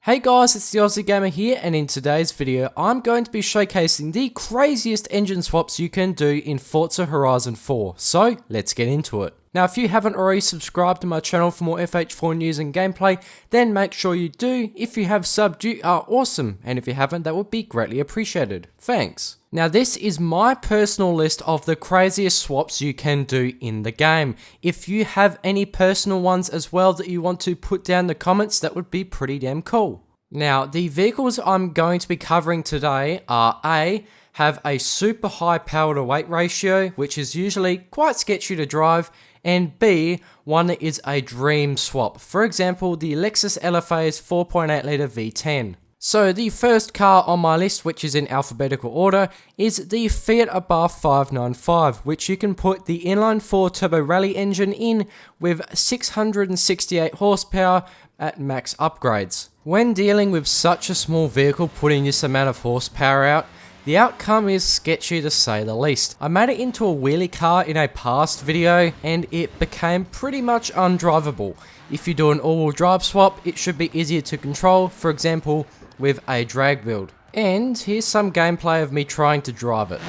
Hey guys, it's the Aussie Gamer here, and in today's video I'm going to be showcasing the craziest engine swaps you can do in Forza Horizon 4, so let's get into it. Now if you haven't already subscribed to my channel for more FH4 news and gameplay, then make sure you do. If you have subbed, you are awesome, and if you haven't, that would be greatly appreciated. Thanks. Now this is my personal list of the craziest swaps you can do in the game. If you have any personal ones as well that you want to put down in the comments, that would be pretty damn cool. Now the vehicles I'm going to be covering today are A, have a super high power to weight ratio, which is usually quite sketchy to drive, and B, one that is a dream swap. For example, the Lexus LFA's 4.8 litre V10. So the first car on my list, which is in alphabetical order, is the Fiat Abarth 595, which you can put the inline-4 turbo rally engine in with 668 horsepower at max upgrades. When dealing with such a small vehicle putting this amount of horsepower out, the outcome is sketchy to say the least. I made it into a wheelie car in a past video and it became pretty much undrivable. If you do an all-wheel drive swap, it should be easier to control, for example with a drag build. And here's some gameplay of me trying to drive it.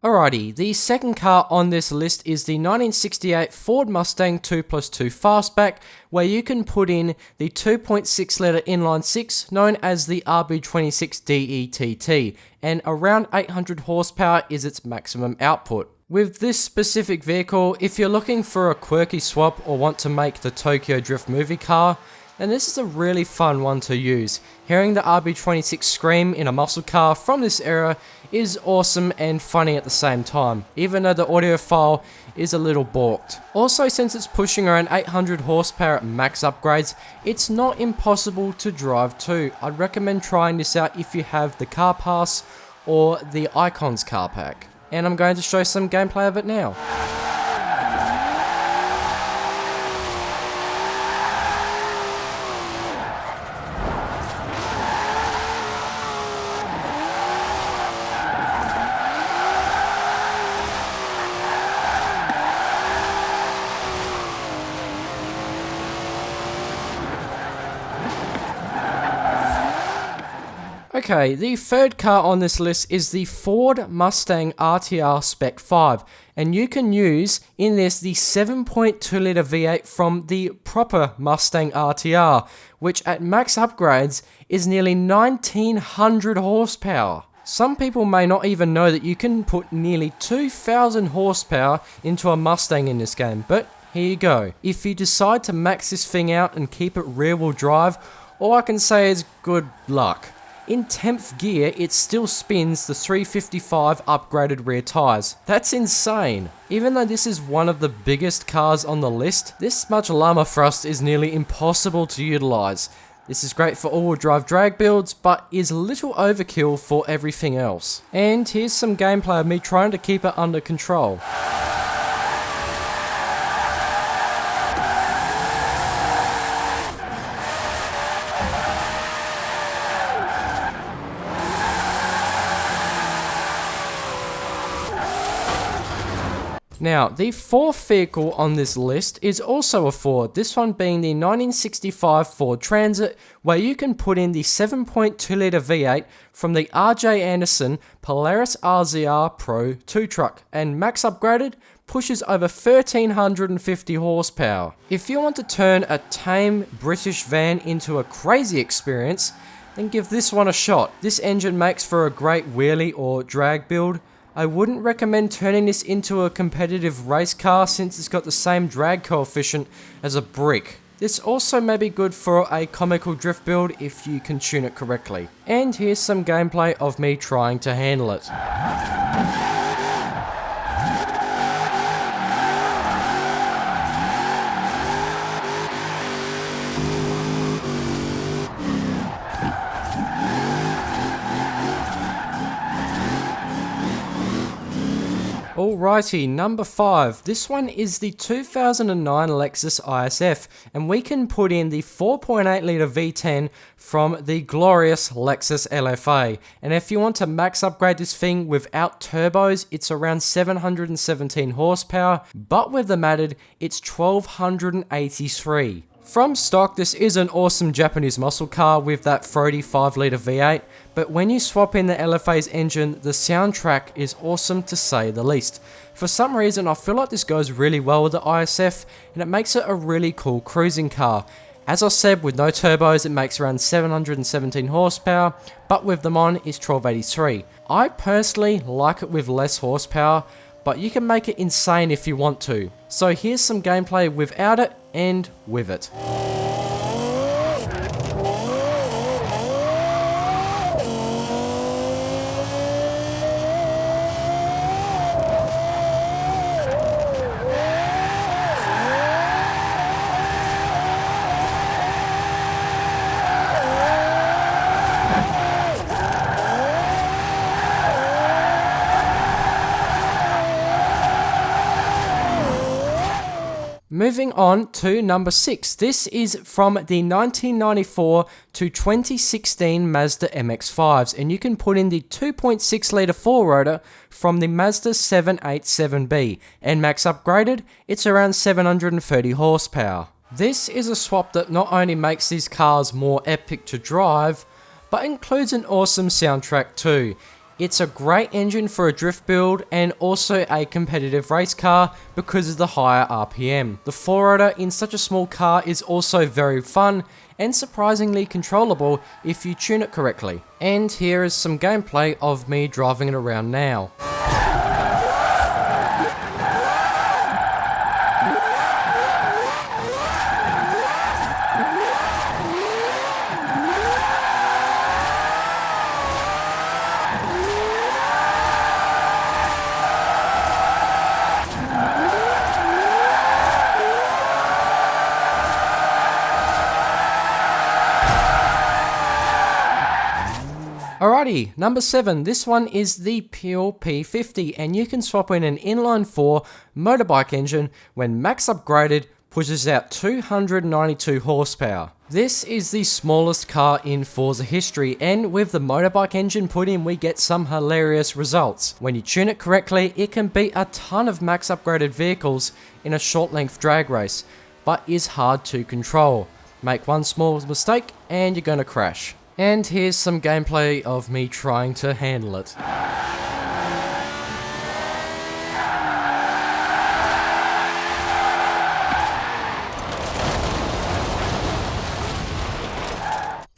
Alrighty, the second car on this list is the 1968 Ford Mustang 2+2 Fastback, where you can put in the 2.6 litre inline 6 known as the RB26 DETT, and around 800 horsepower is its maximum output. With this specific vehicle, if you're looking for a quirky swap or want to make the Tokyo Drift movie car, then this is a really fun one to use. Hearing the RB26 scream in a muscle car from this era is awesome and funny at the same time, even though the audio file is a little balked. Also, since it's pushing around 800 horsepower at max upgrades, it's not impossible to drive too. I'd recommend trying this out if you have the car pass or the Icons car pack. And I'm going to show some gameplay of it now. Okay, the third car on this list is the Ford Mustang RTR Spec 5, and you can use in this the 7.2 litre V8 from the proper Mustang RTR, which at max upgrades is nearly 1900 horsepower. Some people may not even know that you can put nearly 2000 horsepower into a Mustang in this game, but here you go. If you decide to max this thing out and keep it rear wheel drive, all I can say is good luck. In 10th gear, it still spins the 355 upgraded rear tyres. That's insane. Even though this is one of the biggest cars on the list, this much llama thrust is nearly impossible to utilise. This is great for all-wheel drive drag builds, but is little overkill for everything else. And here's some gameplay of me trying to keep it under control. Now, the fourth vehicle on this list is also a Ford, this one being the 1965 Ford Transit, where you can put in the 7.2 litre V8 from the RJ Anderson Polaris RZR Pro 2 truck, and max upgraded pushes over 1350 horsepower. If you want to turn a tame British van into a crazy experience, then give this one a shot. This engine makes for a great wheelie or drag build. I wouldn't recommend turning this into a competitive race car since it's got the same drag coefficient as a brick. This also may be good for a comical drift build if you can tune it correctly. And here's some gameplay of me trying to handle it. Alrighty, number 5. This one is the 2009 Lexus ISF, and we can put in the 4.8 litre V10 from the glorious Lexus LFA. And if you want to max upgrade this thing without turbos, it's around 717 horsepower, but with them added, it's 1283. From stock, this is an awesome Japanese muscle car with that throaty 5 litre V8, but when you swap in the LFA's engine, the soundtrack is awesome to say the least. For some reason, I feel like this goes really well with the ISF, and it makes it a really cool cruising car. As I said, with no turbos, it makes around 717 horsepower, but with them on, it's 1283. I personally like it with less horsepower, but you can make it insane if you want to. So here's some gameplay without it and with it. Moving on to number 6. This is from the 1994 to 2016 Mazda MX5s, and you can put in the 2.6 litre 4-rotor from the Mazda 787B, and max upgraded, it's around 730 horsepower. This is a swap that not only makes these cars more epic to drive, but includes an awesome soundtrack too. It's a great engine for a drift build and also a competitive race car because of the higher RPM. The 4-rotor in such a small car is also very fun and surprisingly controllable if you tune it correctly. And here is some gameplay of me driving it around now. Alrighty, number 7, this one is the Peel P50, and you can swap in an inline 4 motorbike engine when max upgraded pushes out 292 horsepower. This is the smallest car in Forza history, and with the motorbike engine put in, we get some hilarious results. When you tune it correctly, it can beat a ton of max upgraded vehicles in a short length drag race, but is hard to control. Make one small mistake and you're gonna crash. And here's some gameplay of me trying to handle it.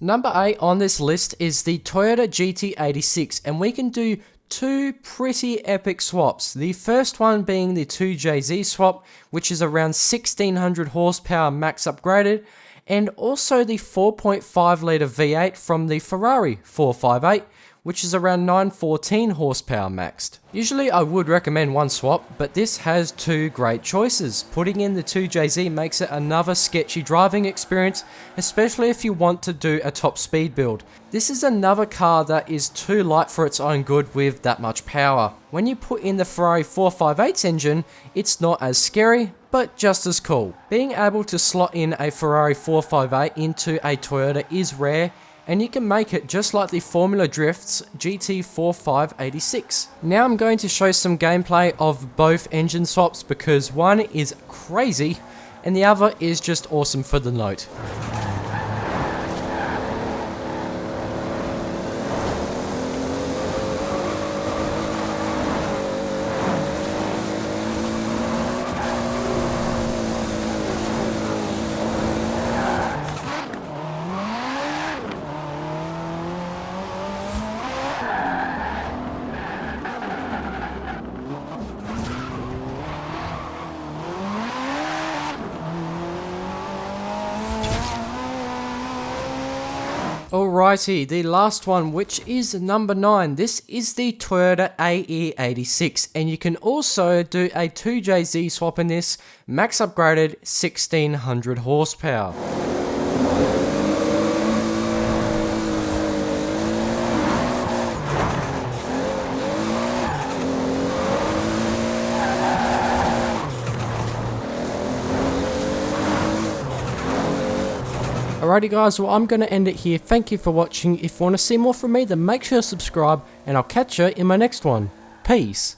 Number 8 on this list is the Toyota GT86, and we can do two pretty epic swaps. The first one being the 2JZ swap, which is around 1600 horsepower max upgraded, and also the 4.5 litre V8 from the Ferrari 458, which is around 914 horsepower maxed. Usually I would recommend one swap, but this has two great choices. Putting in the 2JZ makes it another sketchy driving experience, especially if you want to do a top speed build. This is another car that is too light for its own good with that much power. When you put in the Ferrari 458's engine, it's not as scary, but just as cool. Being able to slot in a Ferrari 458 into a Toyota is rare, and you can make it just like the Formula Drift's GT4586. Now I'm going to show some gameplay of both engine swaps because one is crazy and the other is just awesome for the note. Alrighty, the last one, which is number 9. This is the Toyota AE86, and you can also do a 2JZ swap in this, max upgraded 1600 horsepower. Alrighty guys, well I'm going to end it here. Thank you for watching. If you want to see more from me, then make sure to subscribe, and I'll catch you in my next one. Peace.